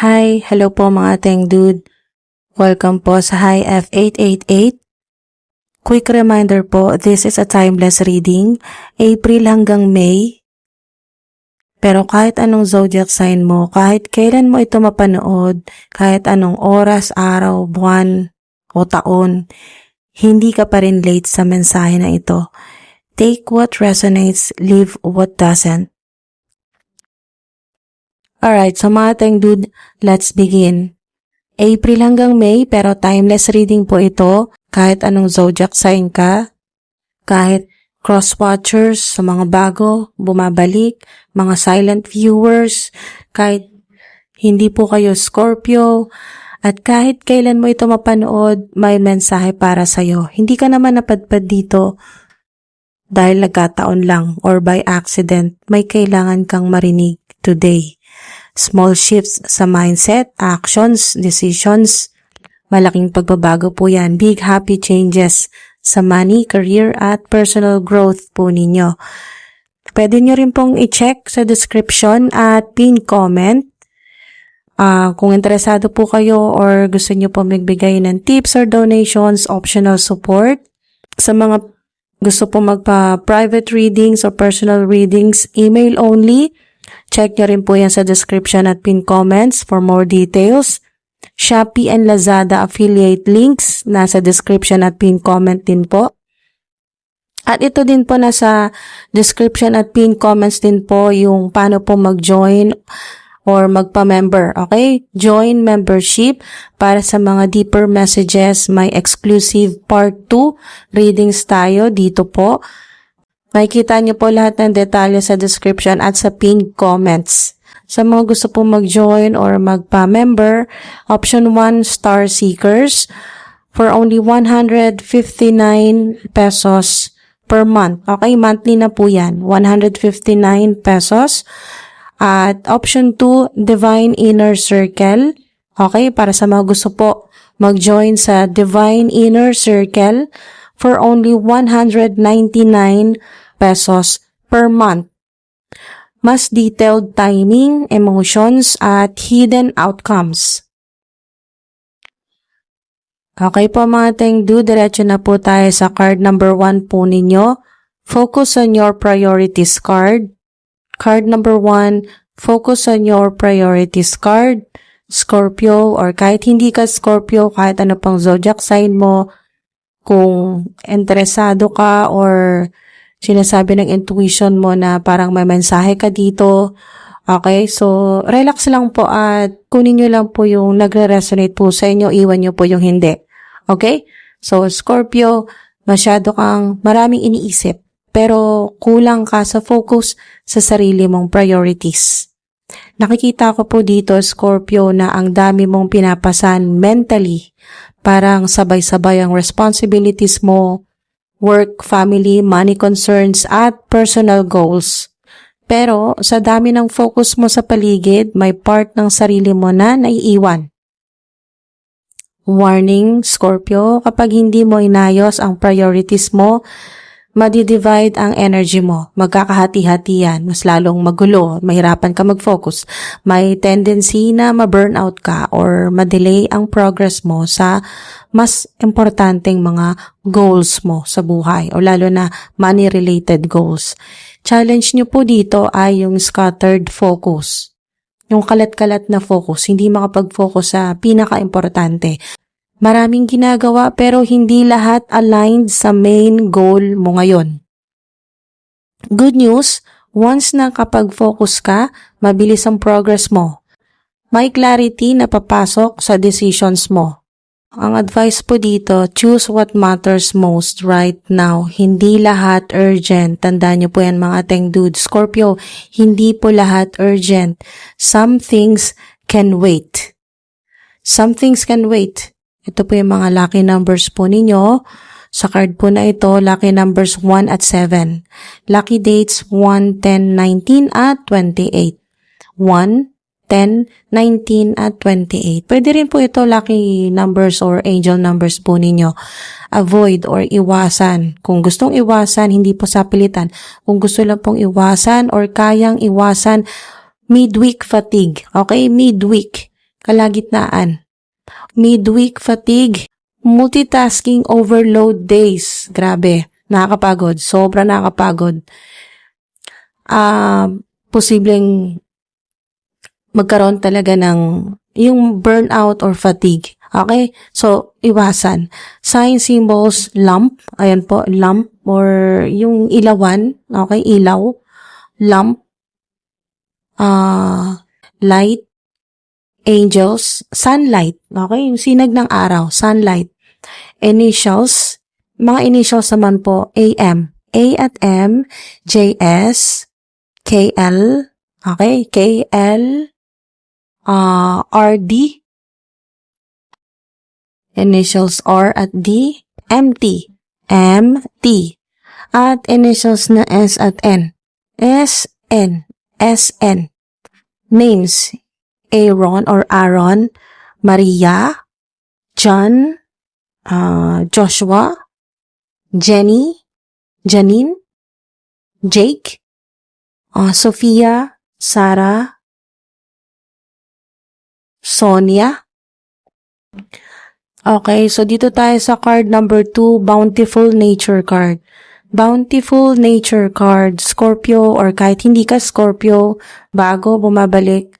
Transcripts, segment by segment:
Hi, hello po mga Teng Dude. Welcome po sa Hi F888. Quick reminder po, this is a timeless reading, April hanggang May. Pero kahit anong zodiac sign mo, kahit kailan mo ito mapanood, kahit anong oras, araw, buwan, o taon, hindi ka pa rin late sa mensahe na ito. Take what resonates, leave what doesn't. Alright, so mga Teng Dude, let's begin. April hanggang May, pero timeless reading po ito. Kahit anong zodiac sign ka, kahit cross-watchers sa mga bago, bumabalik, mga silent viewers, kahit hindi po kayo Scorpio, at kahit kailan mo ito mapanood, may mensahe para sa'yo. Hindi ka naman napadpad dito dahil nagkataon lang or by accident, may kailangan kang marinig today. Small shifts sa mindset, actions, decisions, malaking pagbabago po yan. Big happy changes sa money, career, at personal growth po ninyo. Pwede nyo rin pong i-check sa description at pin comment. Kung interesado po kayo or gusto nyo po magbigay ng tips or donations, optional support. Sa mga gusto po magpa-private readings or personal readings, email only. Check nyo rin po yan sa description at pin comments for more details. Shopee and Lazada affiliate links nasa description at pin comment din po. At ito din po nasa description at pin comments din po yung paano po mag-join or magpa-member. Okay? Join membership para sa mga deeper messages. May exclusive part 2 readings tayo dito po. Makikita niyo po lahat ng detalye sa description at sa pinned comments. Sa mga gusto po mag-join or magpa-member, option 1, Star Seekers, for only 159 pesos per month. Okay, monthly na po yan, 159 pesos. At option 2, Divine Inner Circle. Okay, para sa mga gusto po mag-join sa Divine Inner Circle, for only 199 pesos per month. Mas detailed timing, emotions, at hidden outcomes. Okay po mga Teng Dude, diretso na po tayo sa card number 1 po ninyo. Focus on your priorities card. Card number 1, focus on your priorities card. Scorpio, or kahit hindi ka Scorpio, kahit ano pang zodiac sign mo, kung interesado ka or sinasabi ng intuition mo na parang may mensahe ka dito. Okay, so relax lang po at kunin nyo lang po yung nagre-resonate po sa inyo, iwan nyo po yung hindi. Okay? So Scorpio, masyado kang maraming iniisip pero kulang ka sa focus sa sarili mong priorities. Nakikita ko po dito, Scorpio, na ang dami mong pinapasan mentally. Parang sabay-sabay ang responsibilities mo, work, family, money concerns, at personal goals. Pero sa dami ng focus mo sa paligid, may part ng sarili mo na naiiwan. Warning, Scorpio, kapag hindi mo inayos ang priorities mo, madidivide ang energy mo. Magkakahati-hati yan. Mas lalong magulo. Mahirapan ka mag-focus. May tendency na ma-burnout ka or ma-delay ang progress mo sa mas importanteng mga goals mo sa buhay o lalo na money-related goals. Challenge nyo po dito ay yung scattered focus. Yung kalat-kalat na focus. Hindi makapag-focus sa pinaka-importante. Maraming ginagawa pero hindi lahat aligned sa main goal mo ngayon. Good news, once na kapag-focus ka, mabilis ang progress mo. May clarity na papasok sa decisions mo. Ang advice po dito, choose what matters most right now. Hindi lahat urgent. Tandaan niyo po yan mga Teng Dude. Scorpio, hindi po lahat urgent. Some things can wait. Some things can wait. Ito po yung mga lucky numbers po ninyo. Sa card po na ito, lucky numbers 1 at 7. Lucky dates 1, 10, 19 at 28. 1, 10, 19 at 28. Pwede rin po ito lucky numbers or angel numbers po ninyo. Avoid or iwasan. Kung gustong iwasan, hindi po sa pilitan. Kung gusto lang pong iwasan or kayang iwasan, midweek fatigue. Okay? Midweek. kalagitnaan. Midweek fatigue, multitasking overload days. Grabe, nakakapagod, sobra nakakapagod. Posibleng magkaroon talaga ng yung burnout or fatigue. Okay? So, iwasan. Sign symbols, lump. Ayan po, lump or yung ilawan. Okay? Ilaw. Lump. Light. Angels. Sunlight. Okay? Yung sinag ng araw. Sunlight. Initials. Mga initials naman po, AM. A at M. JS. KL. Okay? KL. RD. Initials R at D. MT. MT. At initials na S at N. SN. SN. Names. Aaron or Aaron. Maria. John. Joshua. Jenny. Janine. Jake. Sophia. Sarah. Sonia. Okay, so dito tayo sa card number 2, Bountiful Nature card. Bountiful Nature card, Scorpio or kahit hindi ka Scorpio, bago, bumabalik,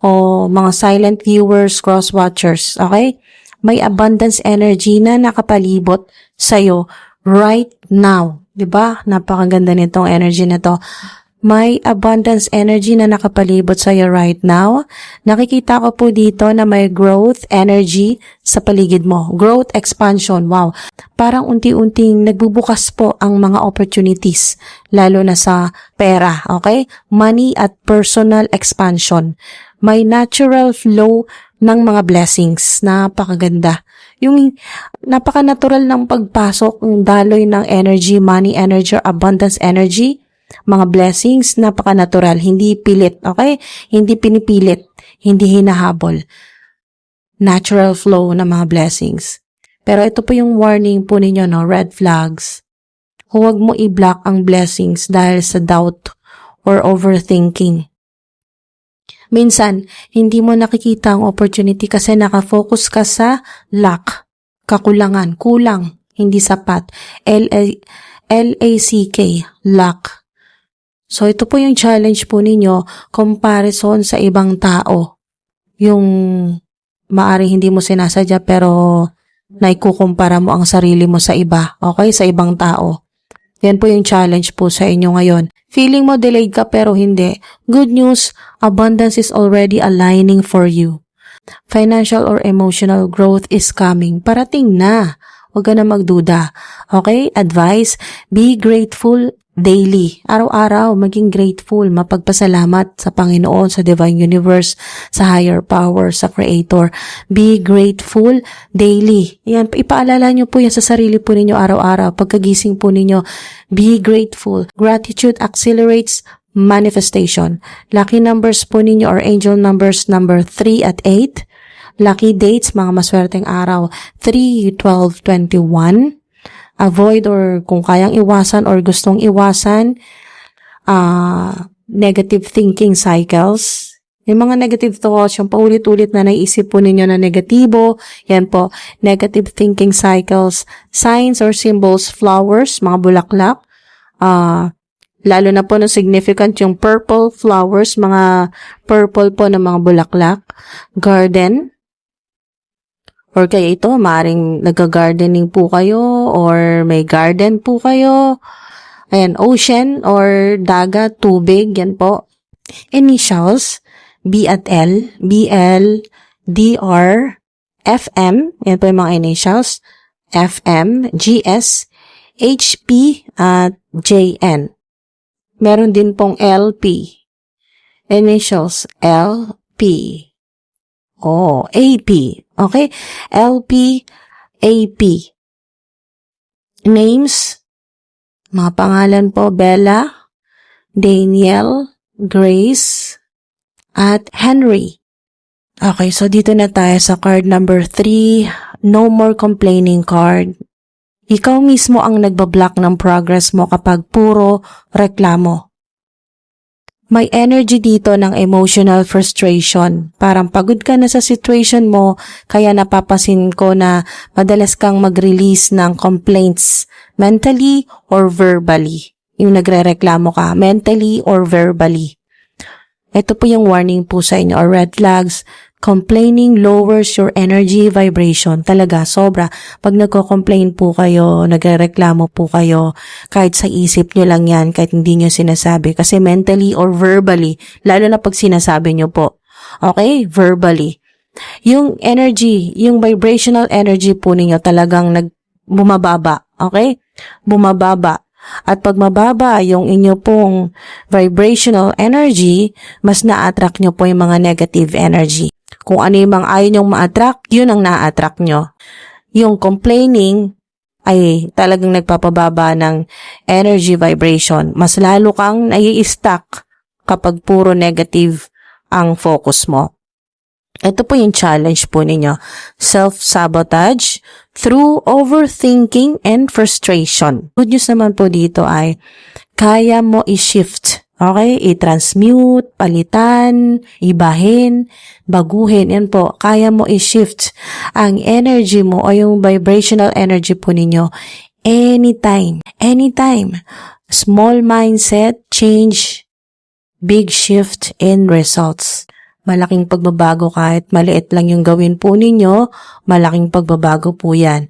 o mga silent viewers, cross watchers, okay? May abundance energy na nakapalibot sa'yo right now. Diba? Napakaganda nitong energy na to. May abundance energy na nakapalibot sa'yo right now. Nakikita ko po dito na may growth energy sa paligid mo. Growth, expansion, wow. Parang unti-unting nagbubukas po ang mga opportunities, lalo na sa pera, okay? Money at personal expansion. May natural flow ng mga blessings. Napakaganda. Yung napaka-natural ng pagpasok, ng daloy ng energy, money energy, abundance energy, mga blessings, napaka-natural, hindi pilit, okay? Hindi pinipilit, hindi hinahabol. Natural flow ng mga blessings. Pero ito po yung warning po ninyo, no? Red flags. Huwag mo i-block ang blessings dahil sa doubt or overthinking. Minsan, hindi mo nakikita ang opportunity kasi nakafocus ka sa lack, kakulangan, kulang, hindi sapat. L-A-C-K, lack. So, ito po yung challenge po ninyo, comparison sa ibang tao. Yung maaring hindi mo sinasadya pero naikukumpara mo ang sarili mo sa iba, okay? Sa ibang tao. Yan po yung challenge po sa inyo ngayon. Feeling mo delayed ka pero hindi. Good news, abundance is already aligning for you. Financial or emotional growth is coming. Parating na. Huwag ka na magduda. Okay? Advice, be grateful daily. Araw-araw, maging grateful, mapagpasalamat sa Panginoon, sa Divine Universe, sa higher power, sa Creator. Be grateful daily. Yan, ipaalala nyo po yan sa sarili po ninyo araw-araw. Pagkagising po ninyo, be grateful. Gratitude accelerates manifestation. Lucky numbers po ninyo or angel numbers number 3 at 8. Lucky dates, mga maswerteng araw, 3, 12, 21. Avoid or kung kayang iwasan or gustong iwasan, negative thinking cycles. Yung mga negative thoughts, yung paulit-ulit na naisip po ninyo na negatibo, yan po, negative thinking cycles. Signs or symbols, flowers, mga bulaklak, lalo na po na significant yung purple flowers, mga purple po na mga bulaklak. Garden, or kaya ito, maaaring nag-gardening po kayo or may garden po kayo. Ayan, ocean or dagat, tubig, yan po. Initials, B at L, BL, DR, FM, yan po yung mga initials, FM, GS, HP, at JN. Meron din pong LP. Initials, LP. AP. Okay? LP, AP. Names, mga pangalan po, Bella, Daniel, Grace, at Henry. Okay, so dito na tayo sa card number 3, no more complaining card. Ikaw mismo ang nagbablock ng progress mo kapag puro reklamo. May energy dito ng emotional frustration. Parang pagod ka na sa situation mo, kaya napapasin ko na madalas kang mag-release ng complaints mentally or verbally. Yung nagrereklamo ka, mentally or verbally. Ito po yung warning po sa inyo or red flags. Complaining lowers your energy vibration. Talaga, sobra. Pag nagko-complain po kayo, nagrereklamo po kayo, kahit sa isip nyo lang yan, kahit hindi nyo sinasabi. Kasi mentally or verbally, lalo na pag sinasabi nyo po. Okay? Verbally. Yung energy, yung vibrational energy po ninyo talagang bumababa. Okay? Bumababa. At pag mababa yung inyo pong vibrational energy, mas na-attract nyo po yung mga negative energy. Kung ano yung mga ayaw nyong ma-attract, yun ang na-attract nyo. Yung complaining ay talagang nagpapababa ng energy vibration. Mas lalo kang nai-stuck kapag puro negative ang focus mo. Ito po yung challenge po ninyo. Self-sabotage through overthinking and frustration. Good news naman po dito ay kaya mo i-shift. Okay? I-transmute, palitan, ibahin, baguhin. Yan po. Kaya mo i-shift ang energy mo o yung vibrational energy po ninyo anytime. Anytime. Small mindset, change, big shift in results. Malaking pagbabago kahit maliit lang yung gawin po ninyo, malaking pagbabago po yan.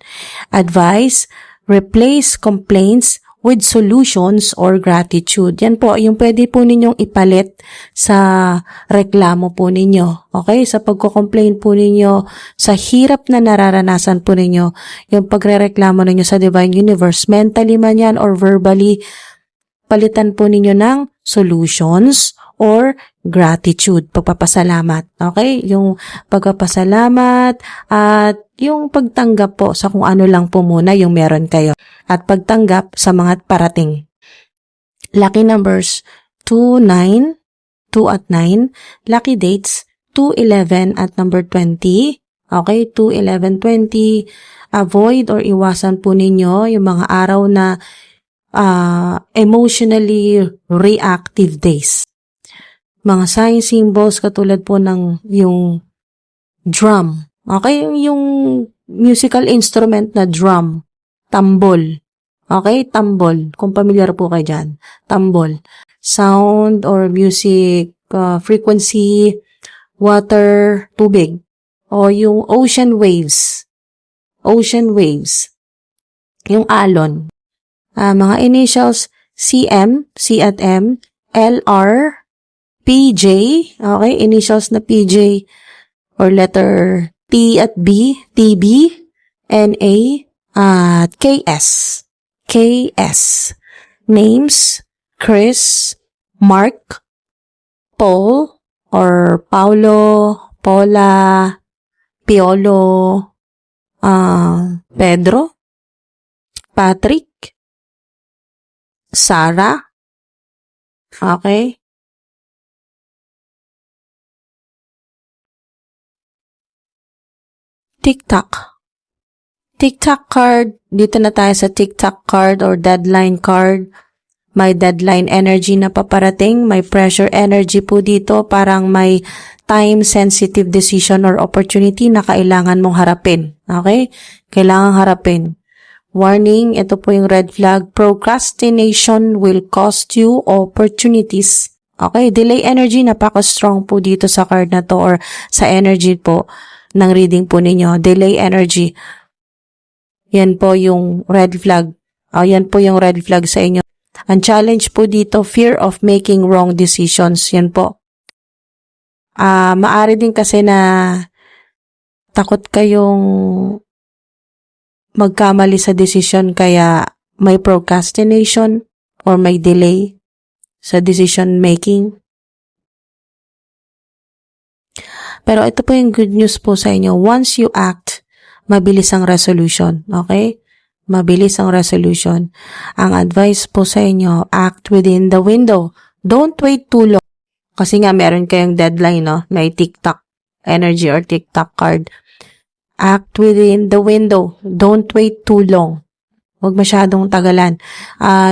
Advice, replace complaints with solutions or gratitude. Yan po, yung pwede po ninyong ipalit sa reklamo po ninyo. Okay? Sa pagko-complain po ninyo, sa hirap na nararanasan po ninyo, yung pagrereklamo ninyo sa Divine Universe, mentally man yan or verbally, palitan po ninyo ng solutions or gratitude, pagpapasalamat. Okay? Yung pagpapasalamat at yung pagtanggap po sa kung ano lang po muna yung meron kayo. At pagtanggap sa mga parating. Lucky numbers 2, 9, 2 at 9. Lucky dates 2, 11 at number 20. Okay? 2, 11, 20. Avoid or iwasan po ninyo yung mga araw na emotionally reactive days. Mga sign symbols katulad po ng yung drum. Okay? Yung musical instrument na drum. Tambol. Okay? Tambol. Kung familiar po kayo dyan. Tambol. Sound or music, frequency, water, tubig. O yung ocean waves. Ocean waves. Yung alon. Mga initials CM, C at M, LR, PJ, okay, initials na PJ, or letter T at B, TB, NA, at KS. KS. Names, Chris, Mark, Paul, or Paulo, Paula, Piolo, Pedro, Patrick, Sarah, okay? TikTok. TikTok card. Dito na tayo sa TikTok card or deadline card. May deadline energy na paparating. May pressure energy po dito. Parang may time-sensitive decision or opportunity na kailangan mong harapin. Okay? Kailangan harapin. Warning, ito po yung red flag. Procrastination will cost you opportunities. Okay? Delay energy, napaka-strong po dito sa card na to or sa energy po ng reading po ninyo. Delay energy. Yan po yung red flag. Yan po yung red flag sa inyo. Ang challenge po dito, fear of making wrong decisions. Yan po. Maari din kasi na takot kayong magkamali sa decision kaya may procrastination or may delay sa decision making. Pero ito po yung good news po sa inyo. Once you act, mabilis ang resolution. Okay? Mabilis ang resolution. Ang advice po sa inyo, act within the window. Don't wait too long. Kasi nga meron kayong deadline, no? May TikTok energy or TikTok card. Act within the window. Don't wait too long. Huwag masyadong tagalan.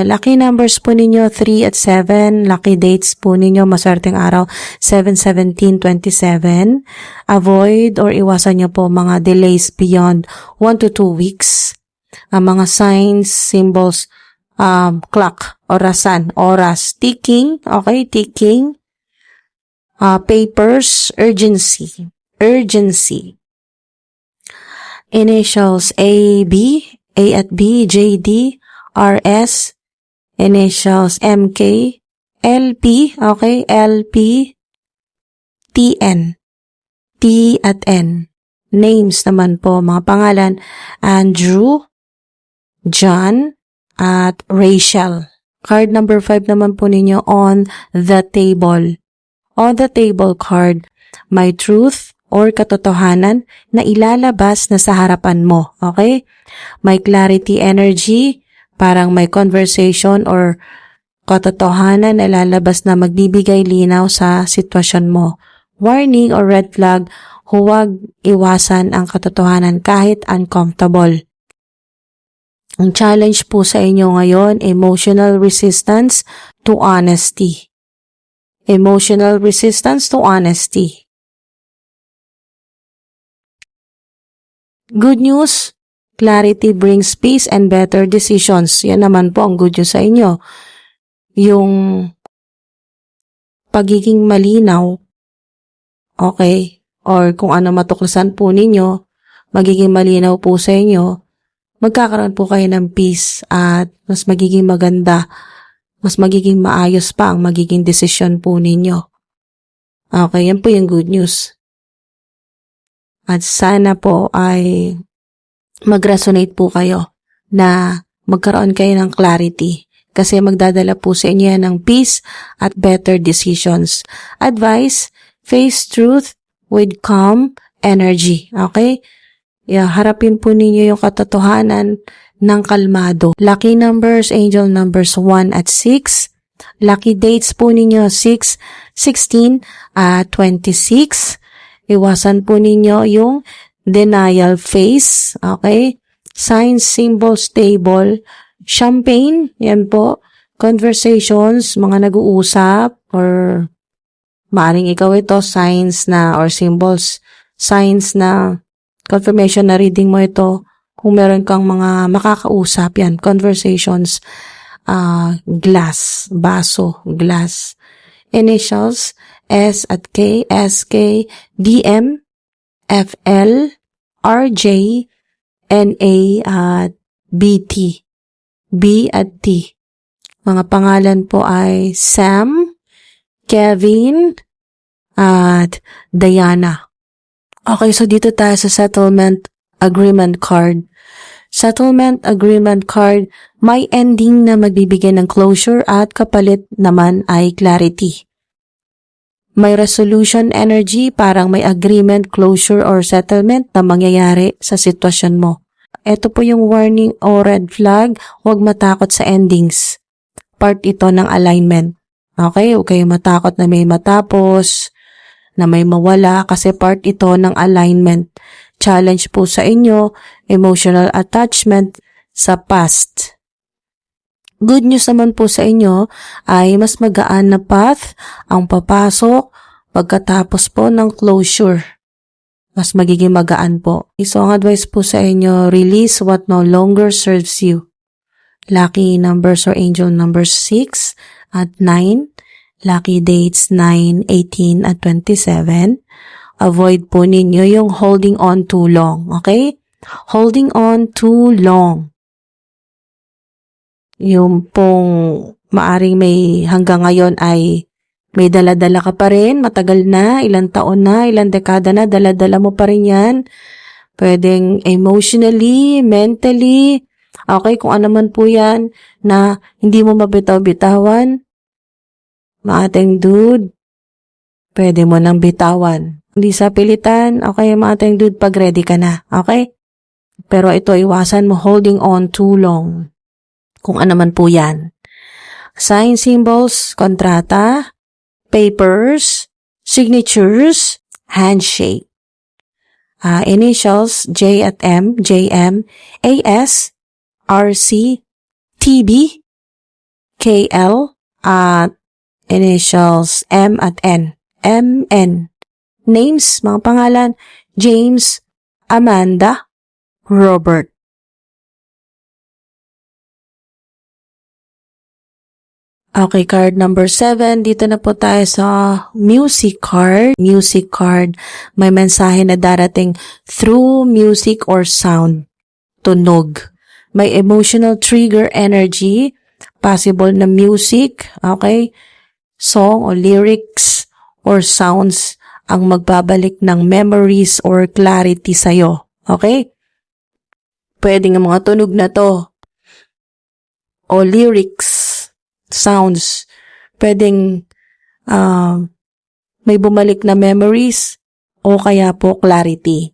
Lucky numbers po ninyo 3 at 7. Lucky dates po ninyo maswerteng araw 7, 17, 27. Avoid or iwasan nyo po mga delays beyond 1 to 2 weeks. Ang mga signs, symbols, clock, orasan, oras, ticking, okay, ticking. Papers, urgency. Initials A, B, A at B, J, D, R, S, initials M, K, L, P, okay, L, P, T, N, T at N. Names naman po, mga pangalan, Andrew, John, at Rachel. Card number 5 naman po ninyo, on the table. On the table card, may truth or katotohanan na ilalabas na sa harapan mo. Okay? May clarity energy, parang may conversation or katotohanan na lalabas na magbibigay linaw sa sitwasyon mo. Warning or red flag, huwag iwasan ang katotohanan kahit uncomfortable. Ang challenge po sa inyo ngayon, emotional resistance to honesty. Emotional resistance to honesty. Good news, clarity brings peace and better decisions. Yan naman po ang good news sa inyo. Yung pagiging malinaw, okay, or kung ano matuklasan po ninyo, magiging malinaw po sa inyo, magkakaroon po kayo ng peace at mas magiging maganda, mas magiging maayos pa ang magiging desisyon po ninyo. Okay, yan po yung good news. At sana po ay mag-resonate po kayo na magkaroon kayo ng clarity kasi magdadala po sa inyo yan ng peace at better decisions. Advice, face truth with calm energy. Okay? Harapin po ninyo yung katotohanan ng kalmado. Lucky numbers, angel numbers 1 at 6. Lucky dates po ninyo 6, 16, at 26. Iwasan po ninyo yung denial face, okay? Signs, symbols, table, champagne, yan po. Conversations, mga nag-uusap, or maaring ikaw ito, signs na, or symbols, signs na confirmation na reading mo ito. Kung meron kang mga makakausap, yan, conversations, glass, baso, glass. Initials, S at K, SK, DM, FL, RJ, NA, at BT, B at T. Mga pangalan po ay Sam, Kevin, at Diana. Okay, so dito tayo sa settlement agreement card. Settlement agreement card, may ending na magbibigay ng closure at kapalit naman ay clarity. May resolution energy, parang may agreement, closure, or settlement na mangyayari sa sitwasyon mo. Ito po yung warning o red flag, huwag matakot sa endings. Part ito ng alignment. Okay, huwag kayo matakot na may matapos, na may mawala, kasi part ito ng alignment. Challenge po sa inyo, emotional attachment sa past. Good news naman po sa inyo ay mas magaan na path ang papasok pagkatapos po ng closure. Mas magiging magaan po. So, ang advice po sa inyo, release what no longer serves you. Lucky numbers or angel numbers 6 at 9. Lucky dates 9, 18 at 27. Avoid po ninyo yung holding on too long. Okay? Holding on too long. Yung pong maaring may hanggang ngayon ay may dala-dala ka pa rin, matagal na, ilang taon na, ilang dekada na, dala-dala mo pa rin yan. Pwedeng emotionally, mentally, okay, kung ano man po yan, na hindi mo mabitaw-bitawan, maating dude, pwede mo nang bitawan. Hindi sa pilitan, okay, maating dude, pag ready ka na, okay? Pero ito, iwasan mo holding on too long. Kung ano man po yan. Sign symbols, kontrata, papers, signatures, handshake. Initials, J at M, JM, AS, RC, TB, KL, at initials M at N. MN. Names, mga pangalan, James, Amanda, Robert. Okay, card number 7. Dito na po tayo sa music card. Music card, may mensahe na darating through music or sound. Tunog. May emotional trigger energy. Possible na music, okay? Song o lyrics or sounds ang magbabalik ng memories or clarity sa'yo. Okay? Pwede nga mga tunog na to o lyrics, sounds, pwedeng may bumalik na memories o kaya po clarity.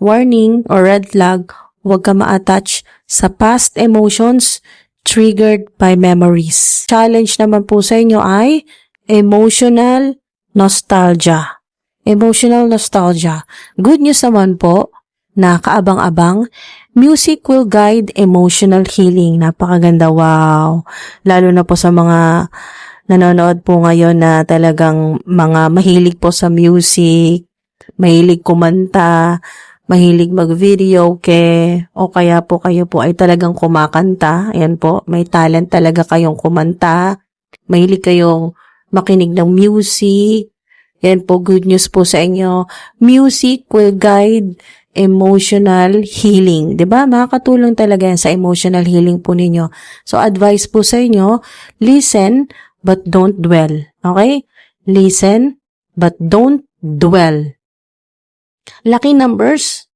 Warning or red flag, huwag ka ma-attach sa past emotions triggered by memories. Challenge naman po sa inyo ay emotional nostalgia. Emotional nostalgia. Good news naman po, na kaabang-abang, music will guide emotional healing. Napakaganda, wow. Lalo na po sa mga nanonood po ngayon na talagang mga mahilig po sa music, mahilig kumanta, mahilig mag-video o kaya po kayo po ay talagang kumakanta. Ayan po, may talent talaga kayong kumanta, mahilig kayong makinig ng music. Yan po, good news po sa inyo. Music will guide emotional healing. 'Di ba? Makakatulong talaga yan sa emotional healing po ninyo. So, advice po sa inyo, listen but don't dwell. Okay? Listen but don't dwell. Lucky numbers,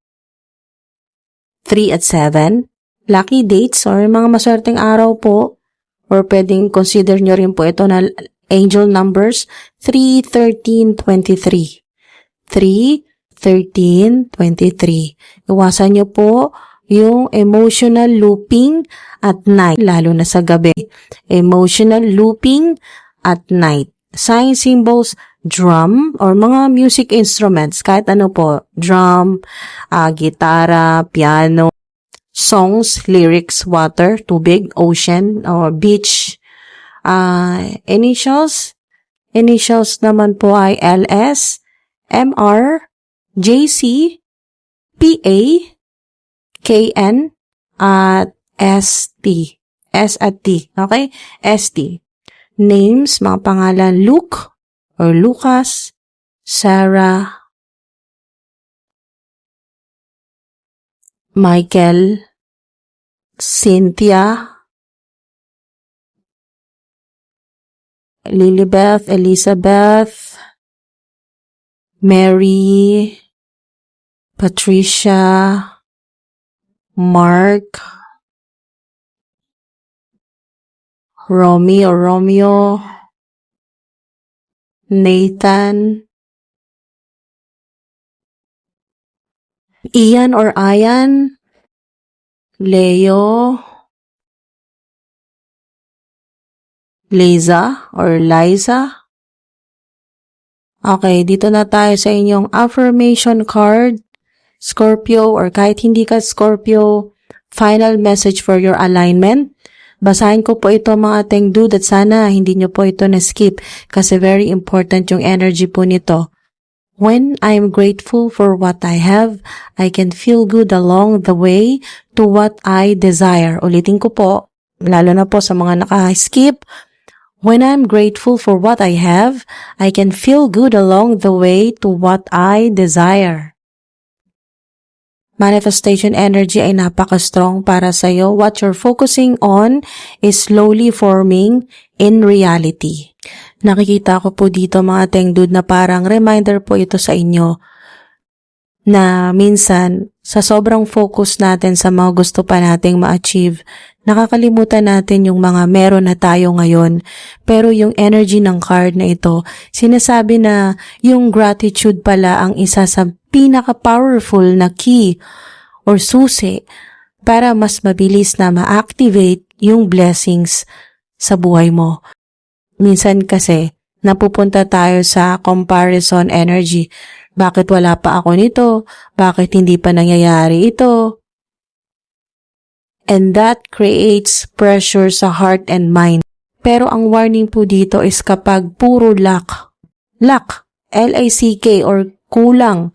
3 at 7. Lucky dates or mga maswerteng araw po, or pwedeng consider nyo rin po ito na angel numbers, 3, 13, 23. 3, 13, 23. Iwasan nyo po yung emotional looping at night, lalo na sa gabi. Emotional looping at night. Sign symbols, drum, or mga music instruments, kahit ano po, drum, gitara, piano, songs, lyrics, water, tubig, ocean, or beach. Initials naman po ay LS, MR, JC, PA, KN, at ST. S at T. Okay? ST. Names, mga pangalan, Luke or Lucas, Sarah, Michael, Cynthia, Lilibeth, Elizabeth, Mary, Patricia, Mark, Romy or Romeo, Nathan, Ian or Ian, Leo, Liza or Liza. Okay, dito na tayo sa inyong affirmation card. Scorpio or kahit hindi ka Scorpio, final message for your alignment. Basahin ko po ito mga ating dude at sana hindi nyo po ito na-skip kasi very important yung energy po nito. When I'm grateful for what I have, I can feel good along the way to what I desire. Ulitin ko po, lalo na po sa mga naka-skip. When I'm grateful for what I have, I can feel good along the way to what I desire. Manifestation energy ay napaka-strong para sa'yo. What you're focusing on is slowly forming in reality. Nakikita ko po dito mga tengdud na parang reminder po ito sa inyo na minsan sa sobrang focus natin sa mga gusto pa nating ma-achieve, nakakalimutan natin yung mga meron na tayo ngayon. Pero yung energy ng card na ito, sinasabi na yung gratitude pala ang isa sa pinaka-powerful na key or susi para mas mabilis na ma-activate yung blessings sa buhay mo. Minsan kasi, napupunta tayo sa comparison energy. Bakit wala pa ako nito? Bakit hindi pa nangyayari ito? And that creates pressure sa heart and mind. Pero ang warning po dito is kapag puro lack, L-A-C-K or kulang,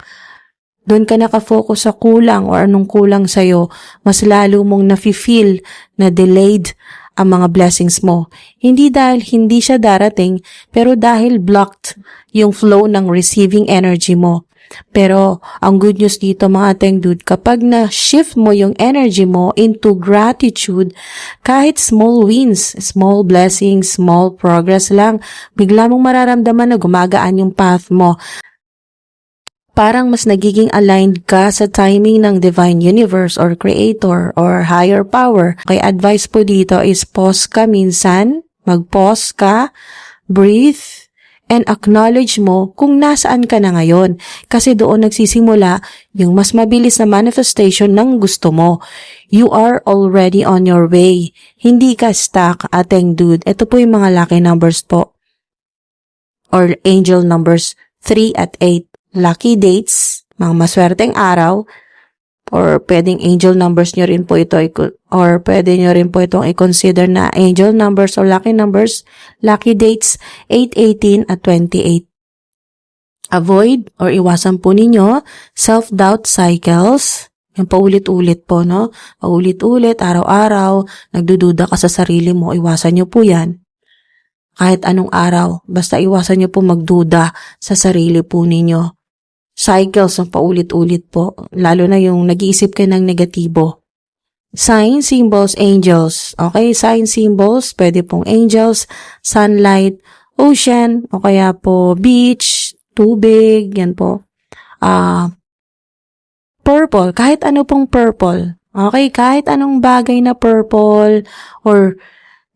doon ka nakafocus sa kulang or anong kulang sa'yo, mas lalo mong nafe-feel na delayed ang mga blessings mo. Hindi dahil hindi siya darating, pero dahil blocked yung flow ng receiving energy mo. Pero ang good news dito mga Teng Dude, kapag na-shift mo yung energy mo into gratitude, kahit small wins, small blessings, small progress lang, bigla mong mararamdaman na gumagaan yung path mo. Parang mas nagiging aligned ka sa timing ng divine universe or creator or higher power. Kaya advice po dito is pause ka minsan, mag-pause ka, breathe, and acknowledge mo kung nasaan ka na ngayon. Kasi doon nagsisimula yung mas mabilis na manifestation ng gusto mo. You are already on your way. Hindi ka stuck, Teng Dude. Ito po yung mga lucky numbers po. Or angel numbers 3 at 8. Lucky dates, mga maswerteng araw. Or pwedeng angel numbers nyo rin po ito, or pwede nyo rin po itong i-consider na angel numbers or lucky numbers, lucky dates 8, 18 at 28. Avoid or iwasan po ninyo self-doubt cycles, yung paulit-ulit po, no? Paulit-ulit, araw-araw, nagdududa ka sa sarili mo, iwasan nyo po yan. Kahit anong araw, basta iwasan nyo po magduda sa sarili po ninyo. Cycles ng paulit-ulit po, lalo na yung nag-iisip ka ng negatibo. Sign, symbols, angels. Okay, sign, symbols, pwede pong angels, sunlight, ocean, o kaya po beach, tubig, yan po. Purple, kahit ano pong purple. Okay, kahit anong bagay na purple, or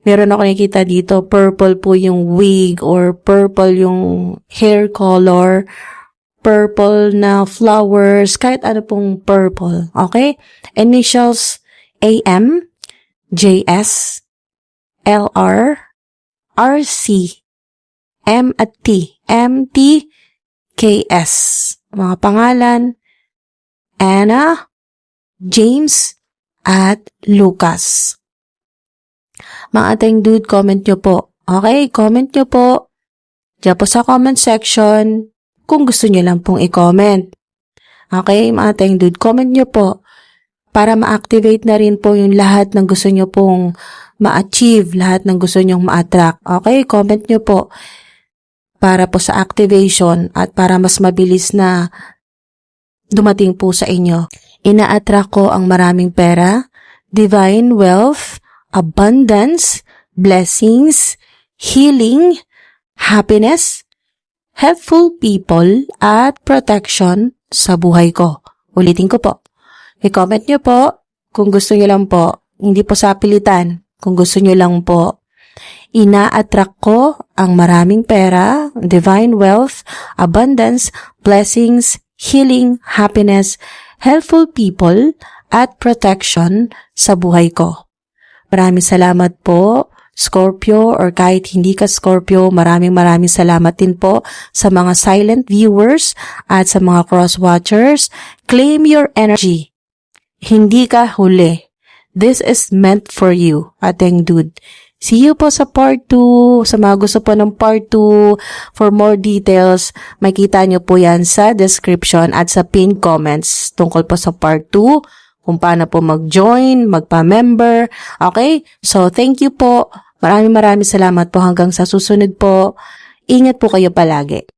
meron ako nakikita dito, purple po yung wig, or purple yung hair color, purple na flowers, kahit ano pong purple. Okay? Initials AM, JS, LR, RC, M at T, MT, KS. Mga pangalan, Anna, James, at Lucas. Mga Teng Dude, comment nyo po. Okay? Comment nyo po. Diyan po sa comment section. Kung gusto nyo lang pong i-comment. Okay, mga Teng Dude, comment nyo po para ma-activate na rin po yung lahat ng gusto nyo pong ma-achieve, lahat ng gusto nyong ma-attract. Okay, comment nyo po para po sa activation at para mas mabilis na dumating po sa inyo. Ina-attract ko ang maraming pera, divine wealth, abundance, blessings, healing, happiness, helpful people, at protection sa buhay ko. Ulitin ko po. I-comment nyo po kung gusto nyo lang po. Hindi po sa pilitan. Kung gusto nyo lang po. Ina-attract ko ang maraming pera, divine wealth, abundance, blessings, healing, happiness, helpful people, at protection sa buhay ko. Maraming salamat po, Scorpio, or kahit hindi ka Scorpio, maraming salamat din po sa mga silent viewers at sa mga cross-watchers. Claim your energy. Hindi ka huli. This is meant for you, Teng Dude. See you po sa part 2. Sa mga gusto po ng part 2, for more details, makita nyo po yan sa description at sa pinned comments tungkol po sa part 2, kung paano po mag-join, magpa-member. Okay? So, thank you po. Maraming salamat po hanggang sa susunod po. Ingat po kayo palagi.